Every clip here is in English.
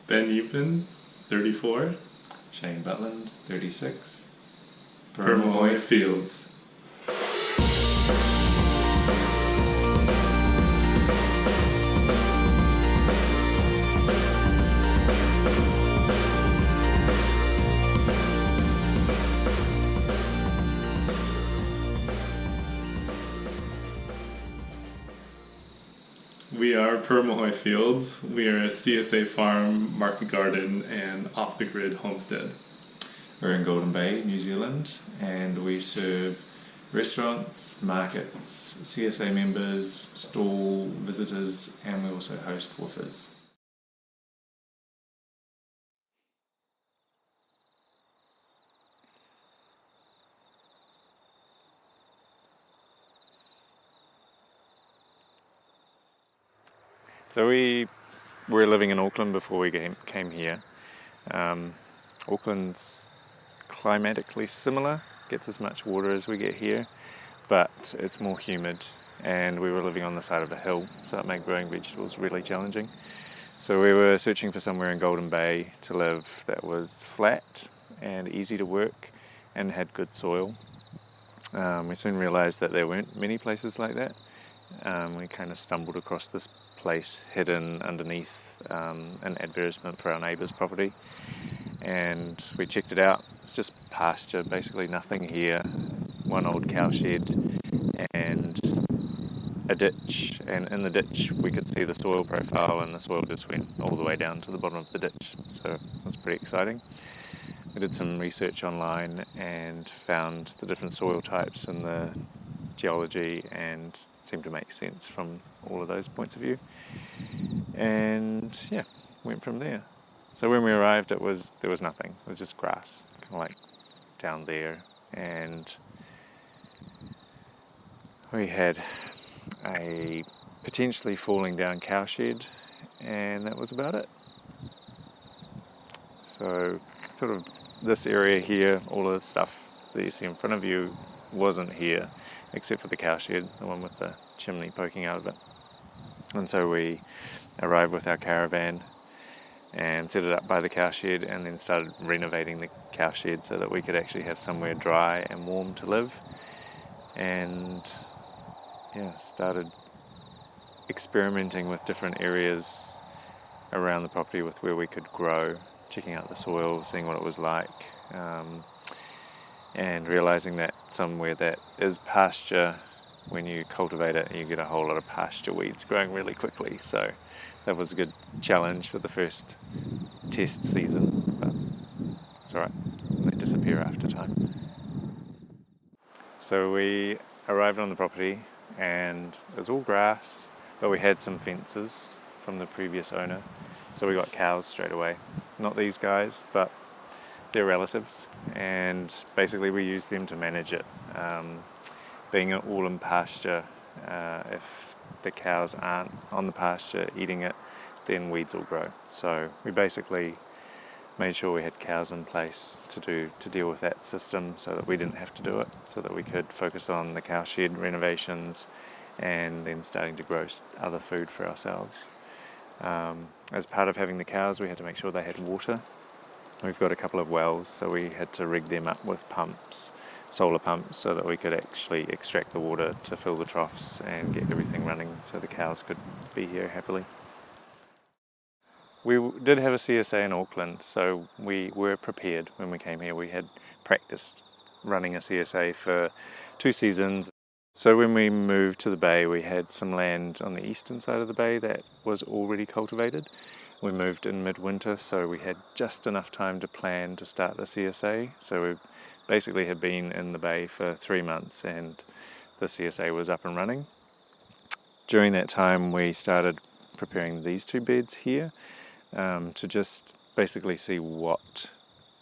Ben Yupin, 34. Shane Butland, 36. Puramahoi Fields. We are Puramahoi Fields. We are a CSA farm, market garden, and off-the-grid homestead. We're in Golden Bay, New Zealand, and we serve restaurants, markets, CSA members, stall visitors, and we also host WWOOFers. So we were living in Auckland before we came here. Auckland's climatically similar, gets as much water as we get here, but it's more humid, and we were living on the side of a hill, so it made growing vegetables really challenging. So we were searching for somewhere in Golden Bay to live that was flat and easy to work and had good soil. We soon realised that there weren't many places like that. We kind of stumbled across this place hidden underneath an advertisement for our neighbour's property, and we checked it out. It's just pasture, basically nothing here, one old cow shed and a ditch, and in the ditch we could see the soil profile, and the soil just went all the way down to the bottom of the ditch, so it was pretty exciting. We did some research online and found the different soil types and the geology, and it seemed to make sense from all of those points of view, and yeah, went from there. So when we arrived, there was nothing. It was just grass, kind of like down there, and we had a potentially falling down cow shed, and that was about it. So sort of this area here, all of the stuff that you see in front of you wasn't here, except for the cow shed, the one with the chimney poking out of it. And so we arrived with our caravan and set it up by the cow shed, and then started renovating the cow shed so that we could actually have somewhere dry and warm to live. And yeah, started experimenting with different areas around the property with where we could grow, checking out the soil, seeing what it was like, and realizing that somewhere that is pasture, when you cultivate it, you get a whole lot of pasture weeds growing really quickly. So that was a good challenge for the first test season, but it's alright, they disappear after time. So we arrived on the property and it was all grass, but we had some fences from the previous owner, so we got cows straight away. Not these guys, but they're relatives, and basically we use them to manage it. Being all in pasture, if the cows aren't on the pasture eating it, then weeds will grow. So we basically made sure we had cows in place to deal with that system, so that we didn't have to do it, so that we could focus on the cow shed renovations and then starting to grow other food for ourselves. As part of having the cows, we had to make sure they had water. We've got a couple of wells, so we had to rig them up with pumps, solar pumps, so that we could actually extract the water to fill the troughs and get everything running so the cows could be here happily. We did have a CSA in Auckland, so we were prepared when we came here. We had practiced running a CSA for 2 seasons. So when we moved to the bay, we had some land on the eastern side of the bay that was already cultivated. We moved in midwinter, so we had just enough time to plan to start the CSA. So we basically had been in the bay for 3 months and the CSA was up and running. During that time, we started preparing these 2 beds here to just basically see what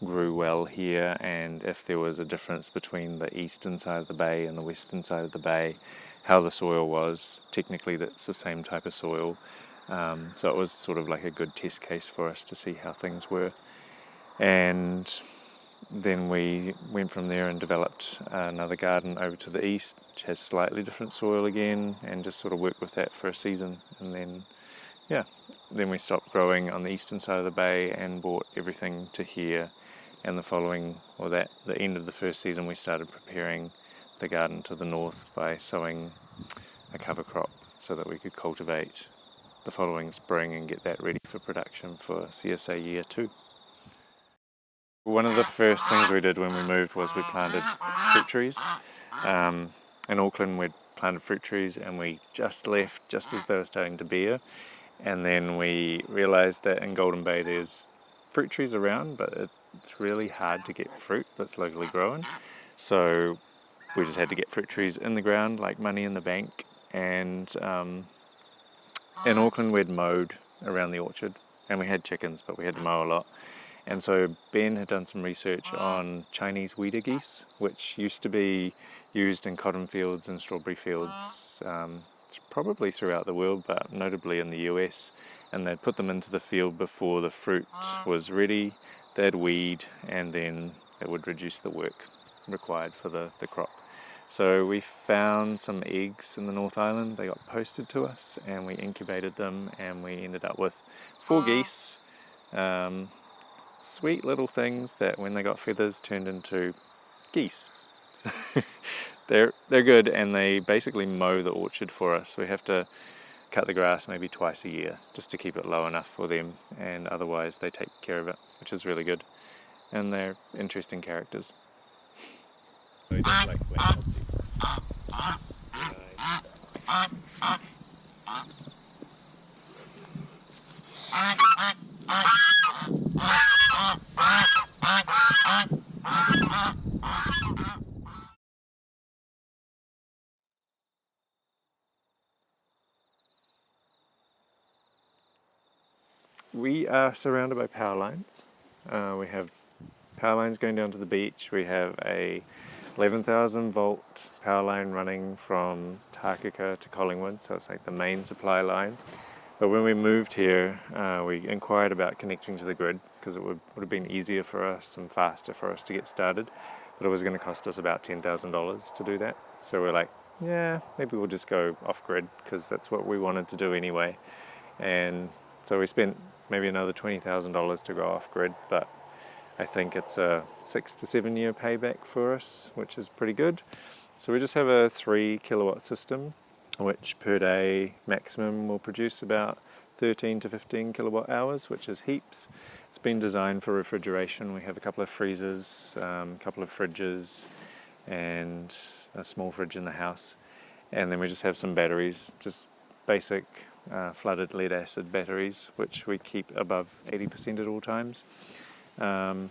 grew well here, and if there was a difference between the eastern side of the bay and the western side of the bay, how the soil was. Technically that's the same type of soil, so it was sort of like a good test case for us to see how things were. And then we went from there and developed another garden over to the east, which has slightly different soil again, and just sort of worked with that for a season, and then yeah, then we stopped growing on the eastern side of the bay and brought everything to here. And the end of the first season, we started preparing the garden to the north by sowing a cover crop so that we could cultivate the following spring and get that ready for production for CSA year 2. One of the first things we did when we moved was we planted fruit trees. In Auckland we'd planted fruit trees and we just left just as they were starting to bear, and then we realised that in Golden Bay there's fruit trees around, but it's really hard to get fruit that's locally grown, so we just had to get fruit trees in the ground like money in the bank. And in Auckland we'd mowed around the orchard and we had chickens, but we had to mow a lot. And so Ben had done some research on Chinese weeder geese, which used to be used in cotton fields and strawberry fields, probably throughout the world, but notably in the US. And they'd put them into the field before the fruit was ready, they'd weed, and then it would reduce the work required for the crop. So we found some eggs in the North Island, they got posted to us, and we incubated them, and we ended up with 4 geese. Sweet little things that when they got feathers turned into geese. So they're good, and they basically mow the orchard for us. We have to cut the grass maybe twice a year just to keep it low enough for them, and otherwise they take care of it, which is really good. And they're interesting characters. So we don't like We are surrounded by power lines. We have power lines going down to the beach. We have a 11,000 volt power line running from Takaka to Collingwood, so it's like the main supply line. But when we moved here, we inquired about connecting to the grid because it would have been easier for us and faster for us to get started, but it was going to cost us about $10,000 to do that. So we're like, yeah, maybe we'll just go off grid because that's what we wanted to do anyway. And so we spent maybe another $20,000 to go off grid, but I think it's a 6 to 7 year payback for us, which is pretty good. So we just have a 3 kilowatt system, which per day maximum will produce about 13 to 15 kilowatt hours, which is heaps. It's been designed for refrigeration. We have a couple of freezers, a couple of fridges, and a small fridge in the house. And then we just have some batteries, just basic flooded lead acid batteries, which we keep above 80% at all times. And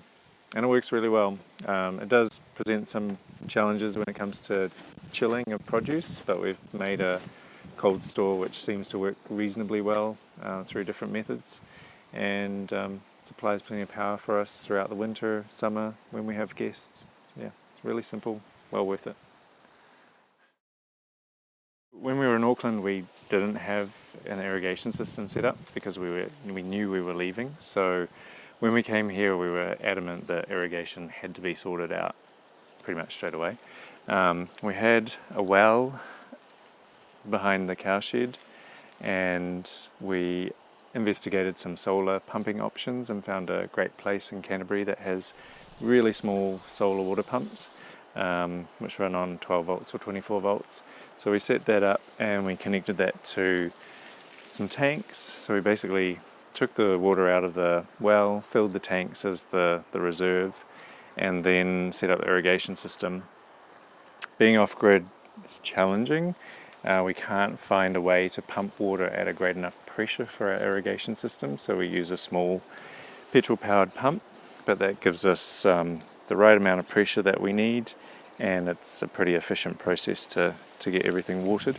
it works really well. It does present some challenges when it comes to chilling of produce, but we've made a cold store which seems to work reasonably well through different methods, and supplies plenty of power for us throughout the winter, summer, when we have guests. Yeah, it's really simple, well worth it. When we were in Auckland, we didn't have an irrigation system set up because we knew we were leaving. So when we came here, we were adamant that irrigation had to be sorted out pretty much straight away. We had a well behind the cowshed, and we investigated some solar pumping options and found a great place in Canterbury that has really small solar water pumps, which run on 12 volts or 24 volts. So we set that up and we connected that to some tanks. So we basically took the water out of the well, filled the tanks as the reserve, and then set up the irrigation system. Being off-grid is challenging. We can't find a way to pump water at a great enough pressure for our irrigation system, so we use a small petrol-powered pump, but that gives us the right amount of pressure that we need, and it's a pretty efficient process to get everything watered.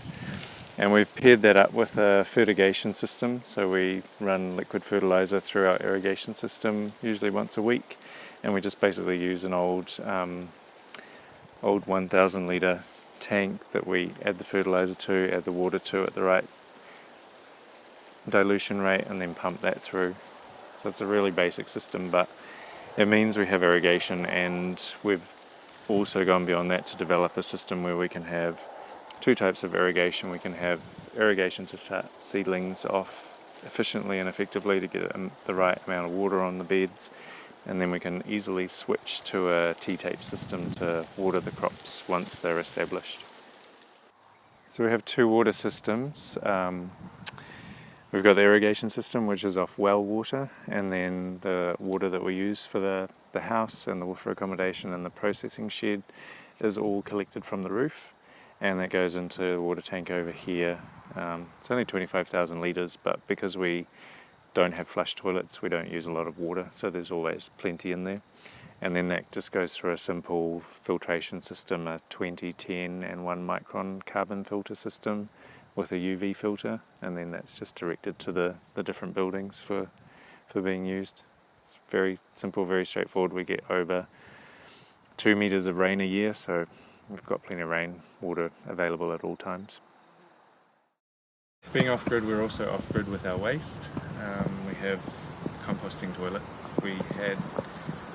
And we've paired that up with a fertigation system, so we run liquid fertilizer through our irrigation system usually once a week, and we just basically use an old 1,000 litre tank that we add the fertilizer to, add the water to at the right dilution rate, and then pump that through. So it's a really basic system, but it means we have irrigation, and we've also gone beyond that to develop a system where we can have 2 types of irrigation. We can have irrigation to start seedlings off efficiently and effectively to get the right amount of water on the beds, and then we can easily switch to a T-tape system to water the crops once they're established. So we have two water systems. We've got the irrigation system, which is off well water, and then the water that we use for the house and the woofer accommodation and the processing shed is all collected from the roof, and that goes into the water tank over here. It's only 25,000 litres, but because we don't have flush toilets, we don't use a lot of water, so there's always plenty in there. And then that just goes through a simple filtration system, a 2010 and 1 micron carbon filter system with a UV filter, and then that's just directed to the different buildings for being used. It's very simple, very straightforward. We get over 2 metres of rain a year, so we've got plenty of rain water available at all times. Being off-grid, we're also off-grid with our waste. We have composting toilets. We had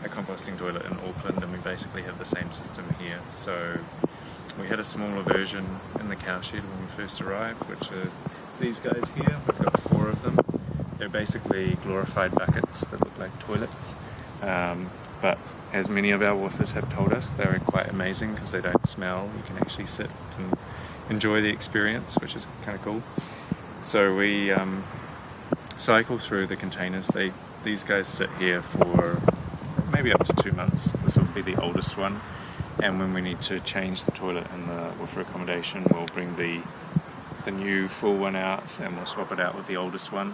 a composting toilet in Auckland, and we basically have the same system here. So we had a smaller version in the cow shed when we first arrived, which are these guys here. We've got 4 of them. They're basically glorified buckets that look like toilets, but as many of our woofers have told us, they're quite amazing because they don't smell. You can actually sit and enjoy the experience, which is kind of cool. So we cycle through the containers. These guys sit here for maybe up to 2 months. This will be the oldest one, and when we need to change the toilet in the woofer accommodation, we'll bring the new full one out and we'll swap it out with the oldest one.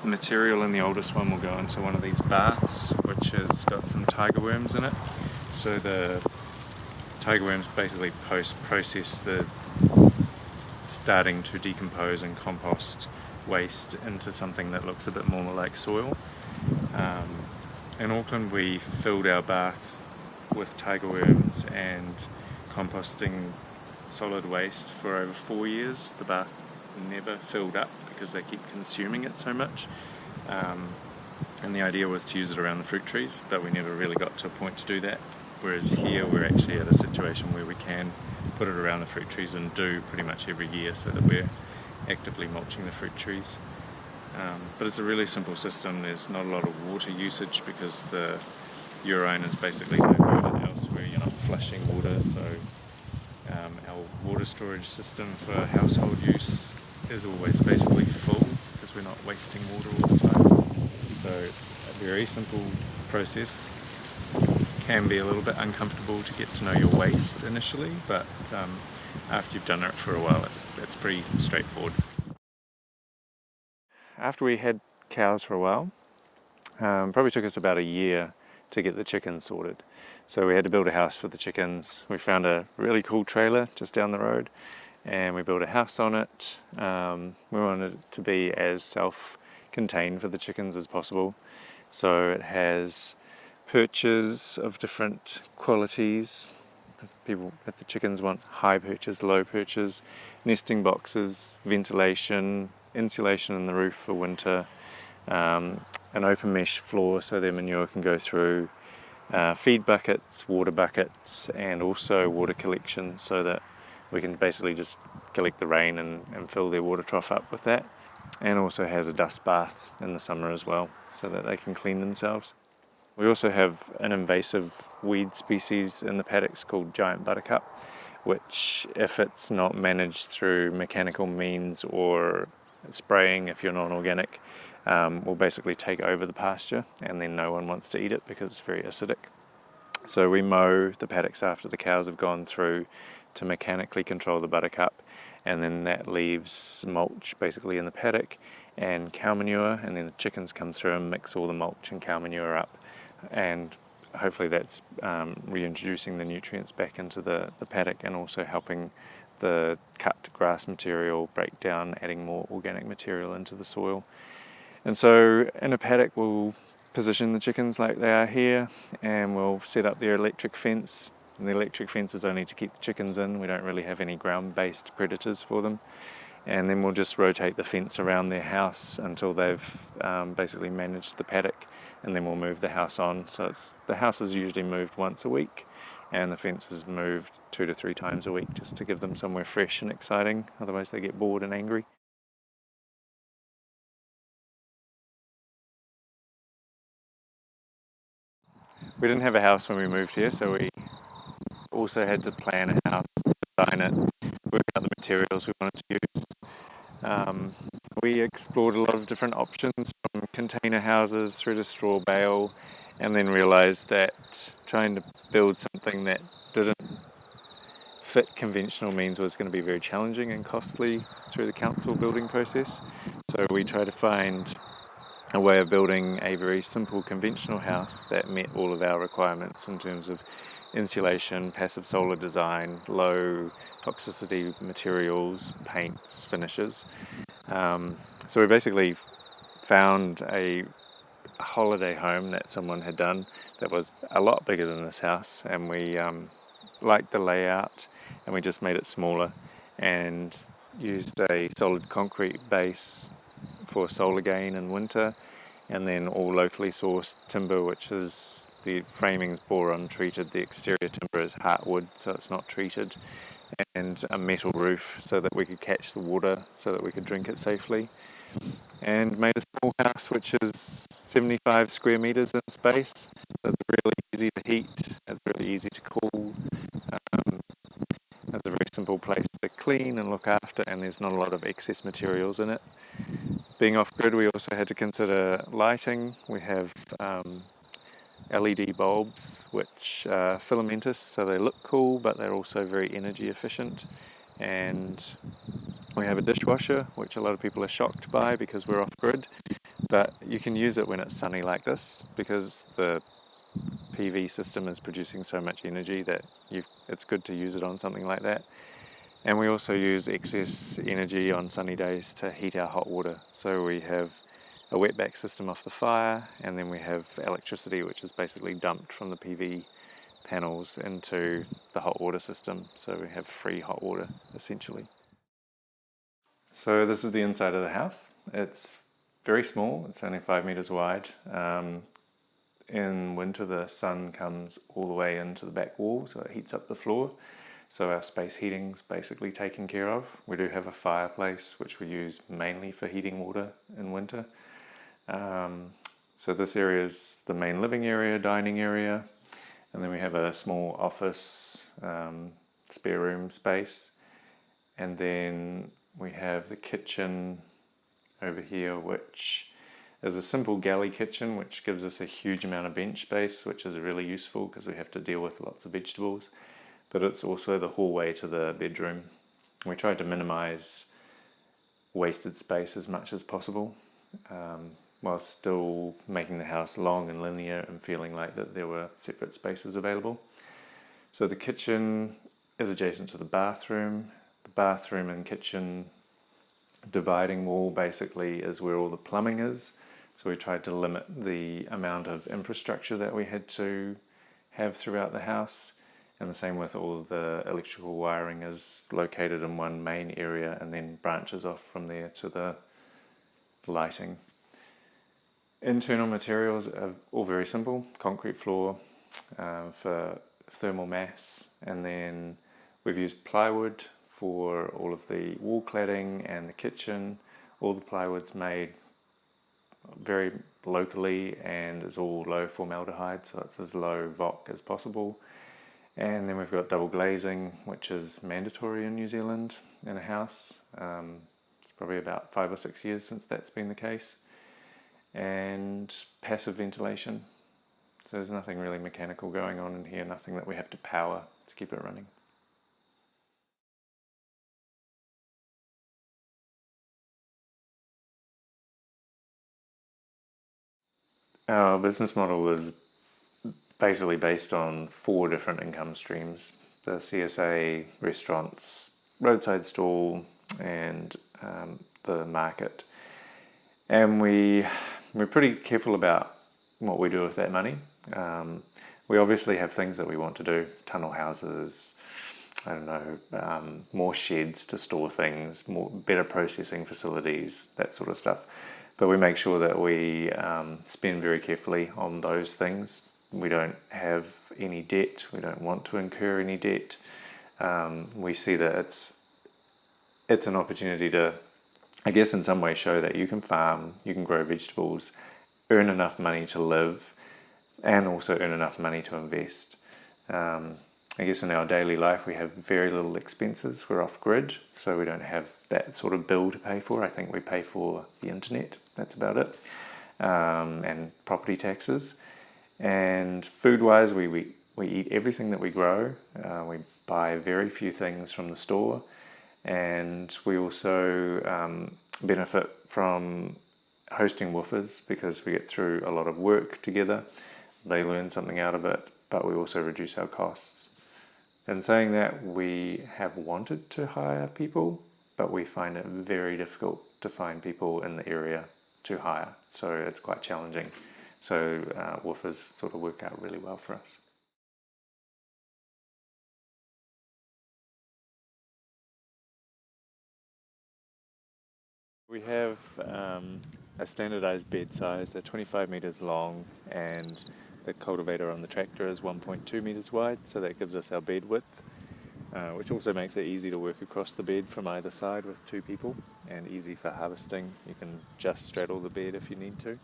The material in the oldest one will go into one of these baths, which has got some tiger worms in it. So the tiger worms basically process the starting to decompose and compost waste into something that looks a bit more like soil. In Auckland, we filled our bath with tiger worms and composting solid waste for over 4 years. The bath never filled up because they keep consuming it so much. And the idea was to use it around the fruit trees, but we never really got to a point to do that. Whereas here we're actually at a situation where we can put it around the fruit trees and do pretty much every year, so that we're actively mulching the fruit trees. But it's a really simple system. There's not a lot of water usage because the urine is basically diverted elsewhere. You're not flushing water, so our water storage system for household use is always basically full because we're not wasting water all the time. So a very simple process. Can be a little bit uncomfortable to get to know your waste initially, but after you've done it for a while, it's pretty straightforward. After we had cows for a while, probably took us about a year to get the chickens sorted. So we had to build a house for the chickens. We found a really cool trailer just down the road, and we built a house on it. We wanted it to be as self-contained for the chickens as possible. So it has perches of different qualities. If the chickens want high perches, low perches, nesting boxes, ventilation, insulation in the roof for winter, an open mesh floor so their manure can go through, feed buckets, water buckets, and also water collection so that we can basically just collect the rain and fill their water trough up with that. And also has a dust bath in the summer as well so that they can clean themselves. We also have an invasive weed species in the paddocks called giant buttercup, which, if it's not managed through mechanical means or spraying if you're non-organic, will basically take over the pasture, and then no one wants to eat it because it's very acidic. So we mow the paddocks after the cows have gone through to mechanically control the buttercup, and then that leaves mulch basically in the paddock and cow manure, and then the chickens come through and mix all the mulch and cow manure up, and hopefully that's reintroducing the nutrients back into the paddock and also helping the cut grass material break down, adding more organic material into the soil. And so in a paddock we'll position the chickens like they are here, and we'll set up their electric fence. And the electric fence is only to keep the chickens in. We don't really have any ground-based predators for them. And then we'll just rotate the fence around their house until they've basically managed the paddock, and then we'll move the house on. So the house is usually moved once a week, and the fence is moved 2 to 3 times a week just to give them somewhere fresh and exciting, otherwise they get bored and angry. We didn't have a house when we moved here, so we also had to plan a house, design it, work out the materials we wanted to use. Um, we explored a lot of different options, from container houses through to straw bale, and then realised that trying to build something that didn't fit conventional means was going to be very challenging and costly through the council building process. So we tried to find a way of building a very simple conventional house that met all of our requirements in terms of insulation, passive solar design, low toxicity materials, paints, finishes. So we basically found a holiday home that someone had done that was a lot bigger than this house, and we liked the layout, and we just made it smaller and used a solid concrete base for solar gain in winter, and then all locally sourced timber, which is the framing's boron treated, the exterior timber is heartwood, so it's not treated, and a metal roof so that we could catch the water so that we could drink it safely, and made a small house which is 75 square meters in space. So it's really easy to heat, it's really easy to cool. It's a very simple place to clean and look after, and there's not a lot of excess materials in it. Being off-grid, we also had to consider lighting. We have LED bulbs which are filamentous, so they look cool, but they're also very energy efficient. And we have a dishwasher, which a lot of people are shocked by because we're off-grid, but you can use it when it's sunny like this, because the PV system is producing so much energy that it's good to use it on something like that. And we also use excess energy on sunny days to heat our hot water. So we have a wetback system off the fire, and then we have electricity which is basically dumped from the PV panels into the hot water system. So we have free hot water essentially. So this is the inside of the house. It's very small, it's only 5 meters wide. In winter the sun comes all the way into the back wall, so it heats up the floor. So our space heating's basically taken care of. We do have a fireplace which we use mainly for heating water in winter. So this area is the main living area, dining area, and then we have a small office, spare room space, and then we have the kitchen over here, which is a simple galley kitchen which gives us a huge amount of bench space, which is really useful because we have to deal with lots of vegetables. But it's also the hallway to the bedroom. We tried to minimize wasted space as much as possible, while still making the house long and linear and feeling like that there were separate spaces available. So the kitchen is adjacent to the bathroom. The bathroom and kitchen dividing wall basically is where all the plumbing is. So we tried to limit the amount of infrastructure that we had to have throughout the house. And the same with all of the electrical wiring is located in one main area and then branches off from there to the lighting. Internal materials are all very simple. Concrete floor for thermal mass, and then we've used plywood for all of the wall cladding and the kitchen. All the plywood's made very locally and is all low formaldehyde, so it's as low VOC as possible. And then we've got double glazing, which is mandatory in New Zealand in a house. It's probably about 5 or 6 years since that's been the case. And passive ventilation. So there's nothing really mechanical going on in here, nothing that we have to power to keep it running. Our business model is basically based on 4 different income streams: the CSA, restaurants, roadside stall, and the market. And we're pretty careful about what we do with that money. We obviously have things that we want to do: tunnel houses, I don't know, more sheds to store things, better processing facilities, that sort of stuff. But we make sure that we spend very carefully on those things. We don't have any debt. We don't want to incur any debt. We see that it's an opportunity to, I guess, in some way show that you can farm, you can grow vegetables, earn enough money to live, and also earn enough money to invest. I guess in our daily life we have very little expenses. We're off grid, so we don't have that sort of bill to pay for. I think we pay for the internet, that's about it, and property taxes. And food-wise, we eat everything that we grow. We buy very few things from the store, and we also benefit from hosting woofers because we get through a lot of work together. They learn something out of it, but we also reduce our costs. In saying that, we have wanted to hire people, but we find it very difficult to find people in the area to hire, so it's quite challenging. So woofers sort of work out really well for us. We have a standardized bed size. They're 25 meters long, and the cultivator on the tractor is 1.2 meters wide, so that gives us our bed width, which also makes it easy to work across the bed from either side with two people, and easy for harvesting. You can just straddle the bed if you need to.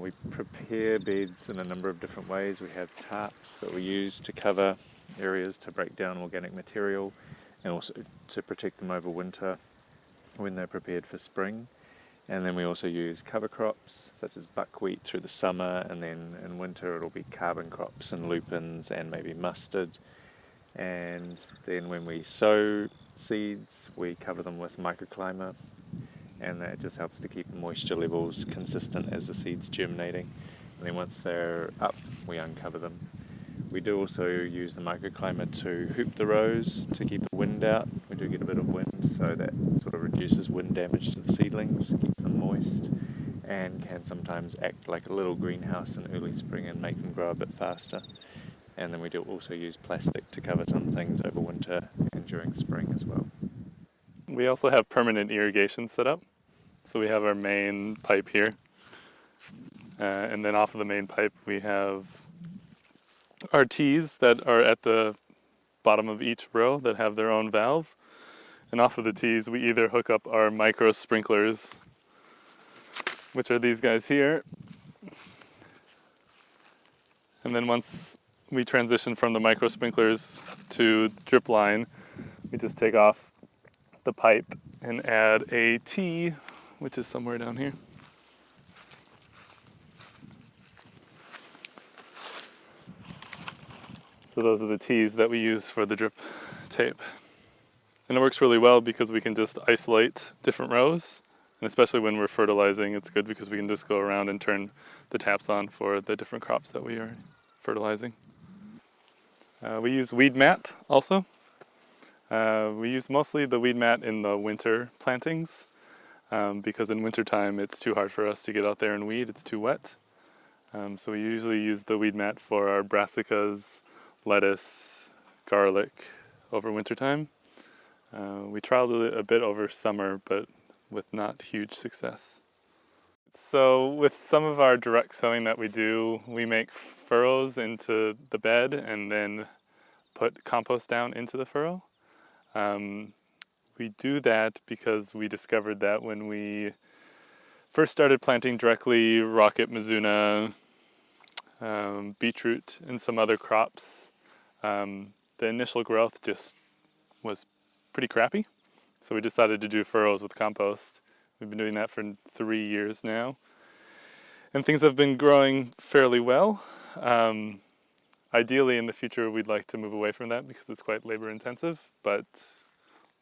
We prepare beds in a number of different ways. We have tarps that we use to cover areas to break down organic material, and also to protect them over winter when they're prepared for spring. And then we also use cover crops such as buckwheat through the summer, and then in winter it'll be carbon crops and lupins and maybe mustard. And then when we sow seeds, we cover them with microclimate, and that just helps to keep the moisture levels consistent as the seed's germinating. And then once they're up, we uncover them. We do also use the microclimate to hoop the rows to keep the wind out. We do get a bit of wind, so that sort of reduces wind damage to the seedlings, keeps them moist, and can sometimes act like a little greenhouse in early spring and make them grow a bit faster. And then we do also use plastic to cover some things over winter and during spring as well. We also have permanent irrigation set up. So we have our main pipe here. And then off of the main pipe we have our tees that are at the bottom of each row that have their own valve. And off of the tees we either hook up our micro sprinklers, which are these guys here. And then once we transition from the micro sprinklers to drip line, we just take off the pipe and add a tee, which is somewhere down here. So those are the tees that we use for the drip tape. And it works really well because we can just isolate different rows. And especially when we're fertilizing, it's good because we can just go around and turn the taps on for the different crops that we are fertilizing. We use weed mat also. We use mostly the weed mat in the winter plantings because in wintertime it's too hard for us to get out there and weed, it's too wet. So we usually use the weed mat for our brassicas, lettuce, garlic over wintertime. We trialed it a bit over summer, but with not huge success. So with some of our direct sowing that we do, we make furrows into the bed and then put compost down into the furrow. We do that because we discovered that when we first started planting directly rocket mizuna, beetroot, and some other crops, the initial growth just was pretty crappy. So we decided to do furrows with compost. We've been doing that for 3 years now. And things have been growing fairly well. Ideally, in the future, we'd like to move away from that because it's quite labor intensive, but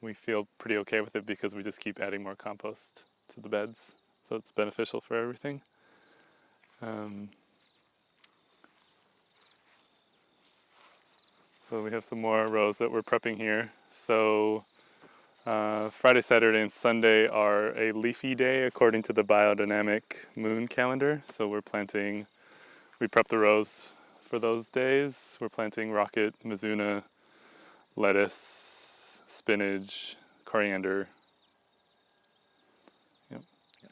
we feel pretty okay with it because we just keep adding more compost to the beds. So it's beneficial for everything. So we have some more rows that we're prepping here. So Friday, Saturday, and Sunday are a leafy day according to the biodynamic moon calendar. So we prep the rows for those days. We're planting rocket, mizuna, lettuce, spinach, coriander. Yep.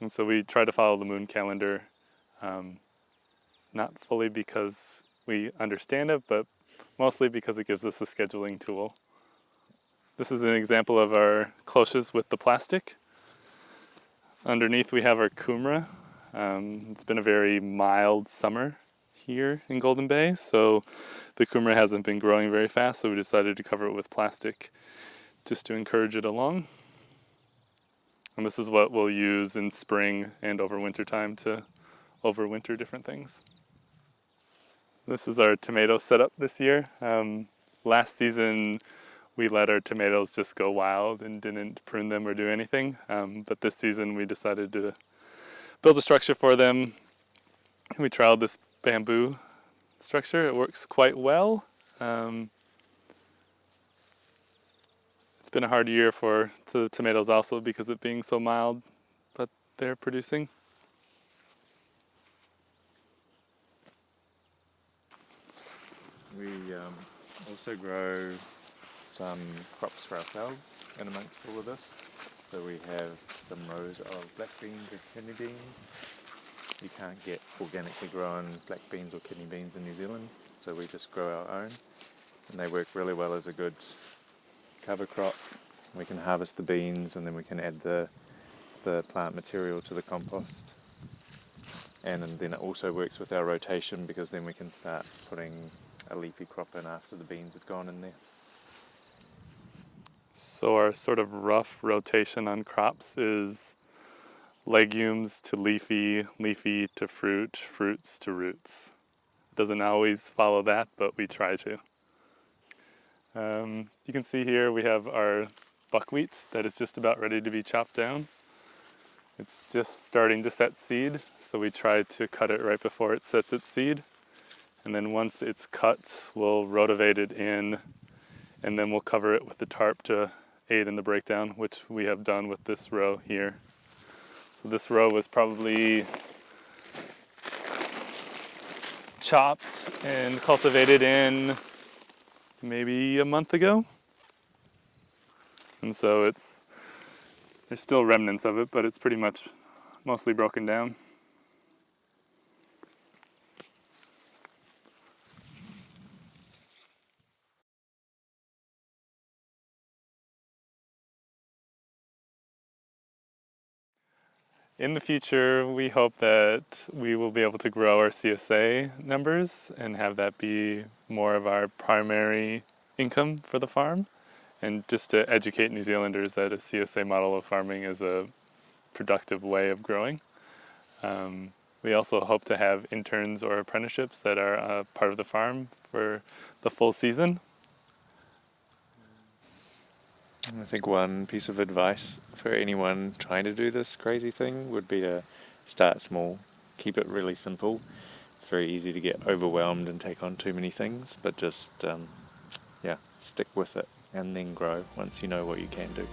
And so we try to follow the moon calendar, not fully because we understand it, but mostly because it gives us a scheduling tool. This is an example of our cloches with the plastic. Underneath we have our kumara. It's been a very mild summer here in Golden Bay, so the kumara hasn't been growing very fast, so we decided to cover it with plastic just to encourage it along. And this is what we'll use in spring and over winter time to overwinter different things. This is our tomato setup this year. Last season we let our tomatoes just go wild and didn't prune them or do anything, but this season we decided to build a structure for them. We trialed this bamboo structure. It works quite well. It's been a hard year for the tomatoes also because of being so mild, but they're producing. We also grow some crops for ourselves in amongst all of this. So we have some rows of black beans and kidney beans. You can't get organically grown black beans or kidney beans in New Zealand, so we just grow our own. And they work really well as a good cover crop. We can harvest the beans and then we can add the plant material to the compost. And then it also works with our rotation because then we can start putting a leafy crop in after the beans have gone in there. So our sort of rough rotation on crops is legumes to leafy, leafy to fruit, fruits to roots. Doesn't always follow that, but we try to. You can see here we have our buckwheat that is just about ready to be chopped down. It's just starting to set seed, so we try to cut it right before it sets its seed. And then once it's cut, we'll rotivate it in, and then we'll cover it with the tarp to aid in the breakdown, which we have done with this row here. So this row was probably chopped and cultivated in maybe a month ago. And so there's still remnants of it, but it's pretty much mostly broken down. In the future, we hope that we will be able to grow our CSA numbers and have that be more of our primary income for the farm, and just to educate New Zealanders that a CSA model of farming is a productive way of growing. We also hope to have interns or apprenticeships that are part of the farm for the full season. I think one piece of advice for anyone trying to do this crazy thing would be to start small, keep it really simple. It's very easy to get overwhelmed and take on too many things, but just stick with it and then grow once you know what you can do.